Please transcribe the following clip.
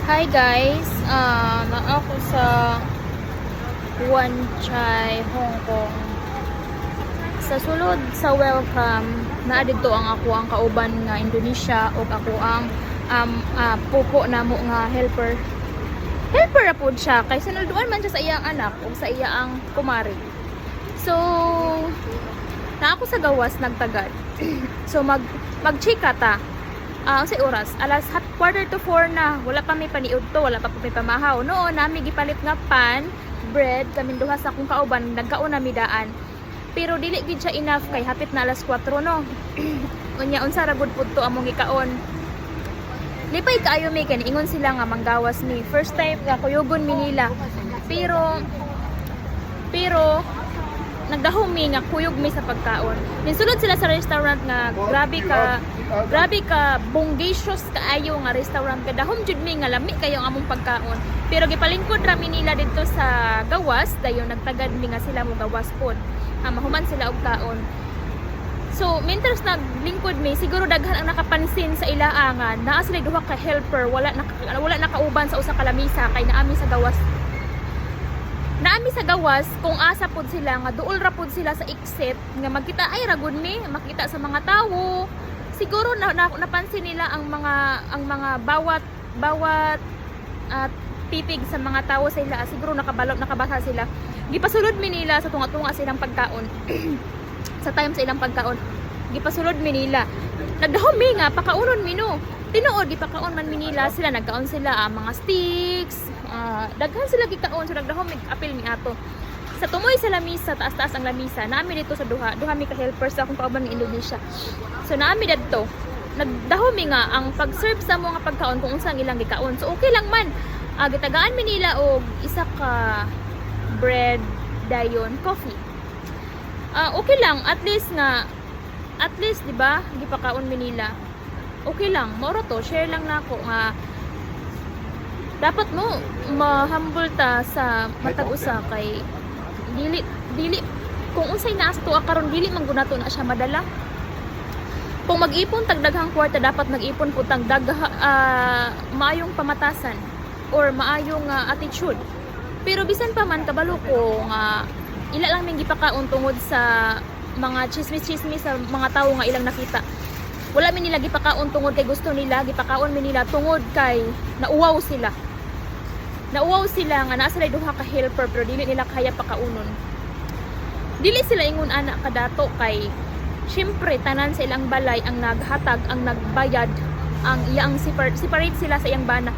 Hi guys, naa ako sa Wan Chai, Hong Kong. Sa sulod sa welcome, naa dito ang ako ang kauban nga Indonesia o ako ang pupo namo nga helper. Helper ra pud siya kay sinulduan man siya sa iyang anak o sa iyang kumari. So, naa ako sa gawas nagtagad. So magchika ta. Sa oras, alas 3:45 na, wala pa may paniud to, wala pa may pamahaw. Noon, nami gipalit nga pan, bread, kaming duha sa akong kauban, nagkaon na midaan. Pero dili gid siya enough kay hapit na alas 4 no. Unya unsa ra gud pud to among gikaon. Lipay kaayo mi kay ingon sila nga manggawas mi. First time nga kuyugon mi nila. Pero nagdahom mi nga kuyog mi sa pagkaon. Ninsulod sila sa restaurant nga grabe ka bongacious kaayo nga restaurant ka dahom jud mi nga lami kayo ang among pagkaon. Pero gipalingkod ra mi nila dito sa gawas dayon nagtagad mi nga sila mo gawas pod. Mahuman sila og kaon. So, mentors naglingkod mi, siguro daghan ang nakapansin sa ilaangan. Naa sila duha ka helper, wala nakauban sa usa ka lamisa kay naami sa gawas. Naami sa gawas kung asa pod sila nga duol ra pod sila sa exit nga magkita ay ragud mi, makita sa mga tawo. Siguro napansin nila ang mga bawat pipig sa mga tawo sa ila. Siguro nakabasa sila. Gipasulod mi nila sa tunga-tunga silang pagkaon. Sa time sa ilang pagkaon, gipasulod mi nila. Nagdahom mi nga pakaunon mi no. Tinuod gipakaon man mi nila sila nagkaon sila mga sticks. Daghan sila gikaon so nagdahom mi apil mi ato. Sa tumoy sa lamisa, taas-taas ang lamisa. Naami dito sa duha mi ka helpers sa akong kauban ng Indonesia. So naami dadto. Nagdahom mi nga ang pag-serve sa mga pagkaon kung unsa ang ilang gikaon. So okay lang man. Gitagaan mi nila og isa ka bread dayon coffee. Okay lang at least di ba gipakaon mi nila. Okay lang, mao to share lang nako nga dapat mo ma-humble ta sa matag usa kay dili kung unsay naa sa tuwa karon dili man gud nato na siya madala. Kung mag-ipon tag daghang kwarta dapat mag-ipon pud tag maayong pamatasan or maayong attitude. Pero bisan pa man kabalo ko nga ila lang ming gipakaon tungod sa mga chismis sa mga tawo nga ilang nakita. Wala mi nila gipakaon tungod kay gusto nila, gipakaon mi nila tungod kay nauwaw sila. Nauwaw sila nga naa sila duha ka helper pero dili nila kaya pakaunon. Dili sila ingon ana kadato kay syempre tanan sa ilang balay ang naghatag, ang nagbayad, ang iyang separate sila sa iyang bana.